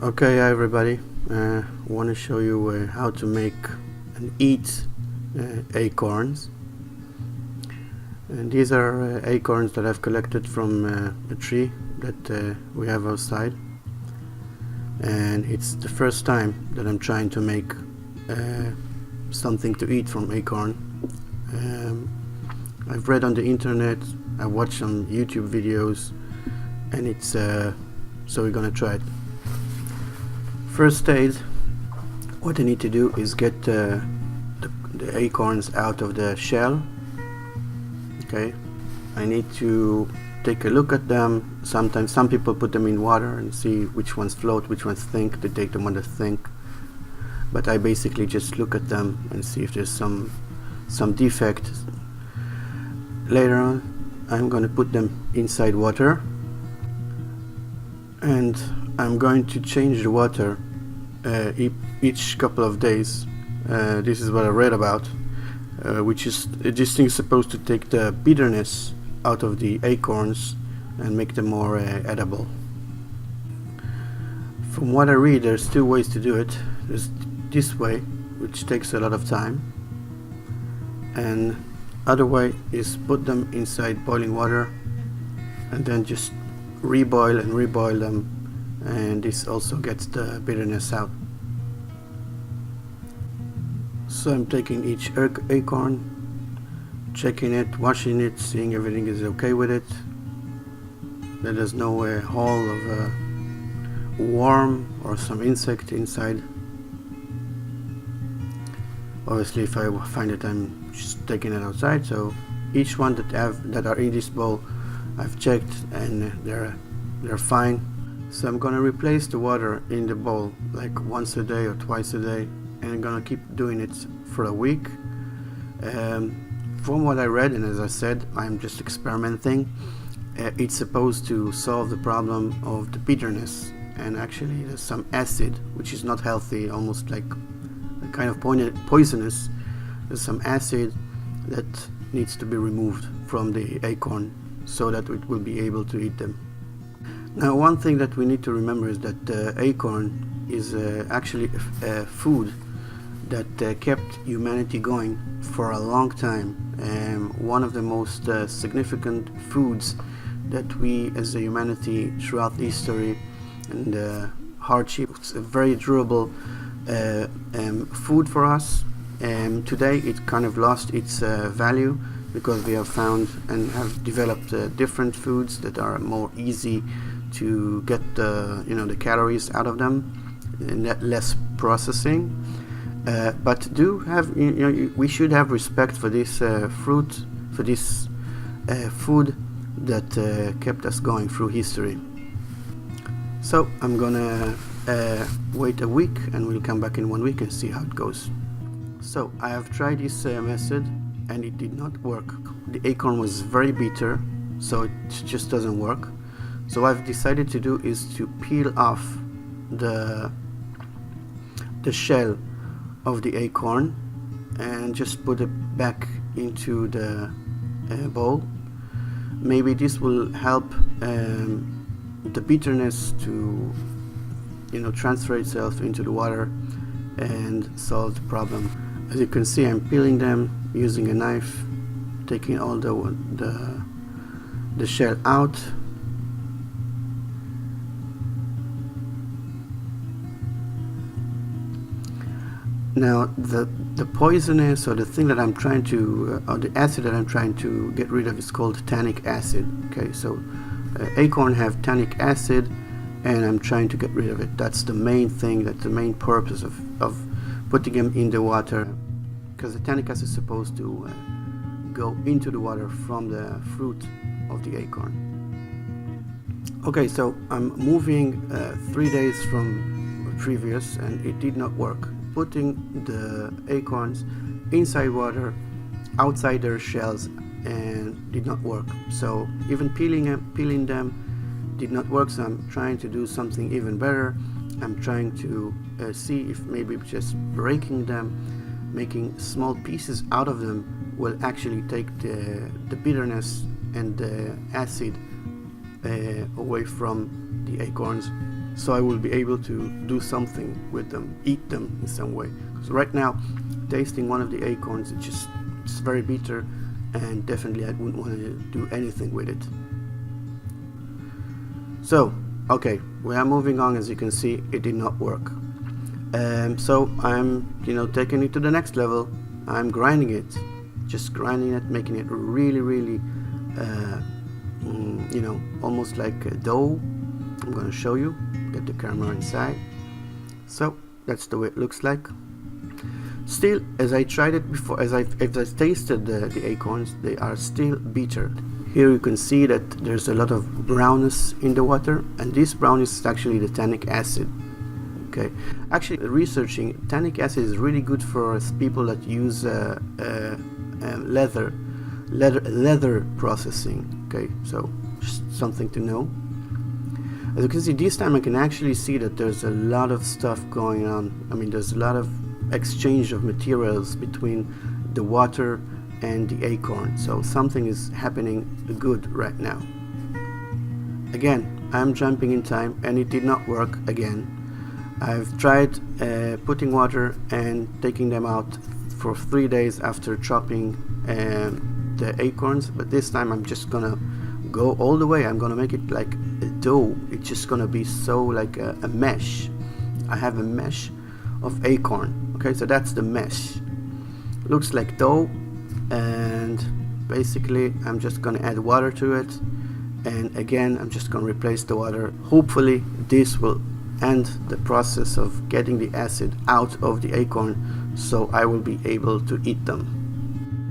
Okay, hi everybody. Want to show you how to make and eat acorns. And these are acorns that I've collected from a tree that we have outside. And it's the first time that I'm trying to make something to eat from acorn. I've read on the internet, I watched some YouTube videos, and it's so we're gonna try it. First stage, what I need to do is get the acorns out of the shell. Okay, I need to take a look at them. Sometimes some people put them in water and see which ones float, which ones sink. They take them when they sink, but I basically just look at them and see if there's some defect. Later on, I'm going to put them inside water, and I'm going to change the water each couple of days. This is what I read about, which is this thing is supposed to take the bitterness out of the acorns and make them more edible. From what I read, there's two ways to do it. There's this way, which takes a lot of time, and other way is put them inside boiling water and then just reboil and reboil them, and this also gets the bitterness out. So I'm taking each acorn, checking it, washing it, seeing everything is okay with it, that there's no hole of a worm or some insect inside. Obviously, if I find it, I'm just taking it outside. So each one that are in this bowl, I've checked and they're fine. So I'm gonna replace the water in the bowl like once a day or twice a day, and I'm gonna keep doing it for a week. From what I read, and as I said, I'm just experimenting, it's supposed to solve the problem of the bitterness, and actually there's some acid which is not healthy, almost like a kind of poisonous. There's some acid that needs to be removed from the acorn so that it will be able to eat them. Now, one thing that we need to remember is that the acorn is actually a food that kept humanity going for a long time. One of the most significant foods that we as a humanity throughout history and hardship, it's a very durable food for us. Today it kind of lost its value because we have found and have developed different foods that are more easy to get the calories out of them and less processing. But do have we should have respect for this fruit, for this food that kept us going through history. So I'm gonna wait a week, and we'll come back in 1 week and see how it goes. So I have tried this method and it did not work. The acorn was very bitter, so it just doesn't work. So what I've decided to do is to peel off the shell of the acorn and just put it back into the bowl. Maybe this will help the bitterness to transfer itself into the water and solve the problem. As you can see, I'm peeling them using a knife, taking all the shell out. Now the poisonous, or the thing that I'm trying to, or the acid that I'm trying to get rid of, is called tannic acid. Okay, so acorn have tannic acid, and I'm trying to get rid of it. That's the main thing, that's the main purpose of putting them in the water, because the tannic acid is supposed to go into the water from the fruit of the acorn. Okay, so I'm moving 3 days from previous, and it did not work. Putting the acorns inside water, outside their shells, and did not work. So even peeling them did not work. So I'm trying to do something even better. I'm trying to see if maybe just breaking them, making small pieces out of them, will actually take the bitterness and the acid away from the acorns. so I will be able to do something with them, eat them in some way. Because right now, tasting one of the acorns, it's very bitter, and definitely I wouldn't want to do anything with it. So, okay, we are moving on. As you can see, it did not work. So I'm, taking it to the next level. I'm grinding it, just grinding it, making it really, really, almost like a dough. I'm gonna show you. Get the camera inside. So that's the way it looks like. Still, as I tried it before, as I tasted the acorns, they are still bitter. Here you can see that there's a lot of brownness in the water, and this brownness is actually the tannic acid. Okay, actually researching, tannic acid is really good for people that use leather processing. Okay, so just something to know. As you can see, this time I can actually see that there's a lot of stuff going on. I mean, there's a lot of exchange of materials between the water and the acorn, so something is happening good right now. Again, I'm jumping in time, and it did not work again. I've tried putting water and taking them out for 3 days after chopping the acorns, but this time I'm just gonna go all the way. I'm gonna make it like a dough. It's just gonna be so like a mesh. I have a mesh of acorn. Okay, so that's the mesh. Looks like dough, and basically I'm just gonna add water to it, and again I'm just gonna replace the water. Hopefully this will end the process of getting the acid out of the acorn, so I will be able to eat them.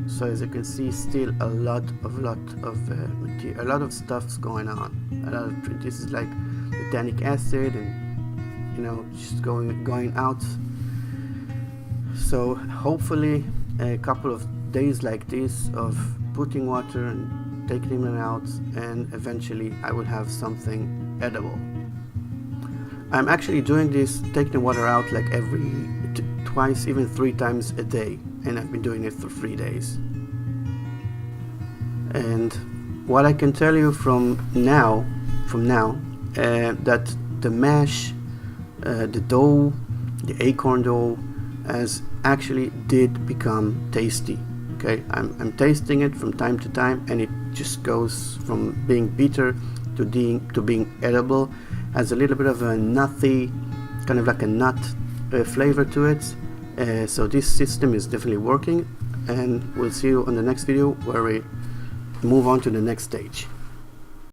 So as you can see, still a lot of material, a lot of stuff's going on. This is like the tannic acid, and just going out. So hopefully a couple of days like this of putting water and taking them out, and eventually I will have something edible. I'm actually doing this, taking the water out like twice, even 3 times a day, and I've been doing it for 3 days. And what I can tell you from now, that the mash, the dough, the acorn dough, as actually did become tasty. Okay, I'm tasting it from time to time, and it just goes from being bitter to being edible. Has a little bit of a nutty, kind of like a nut flavor to it. So this system is definitely working, and we'll see you on the next video where we move on to the next stage.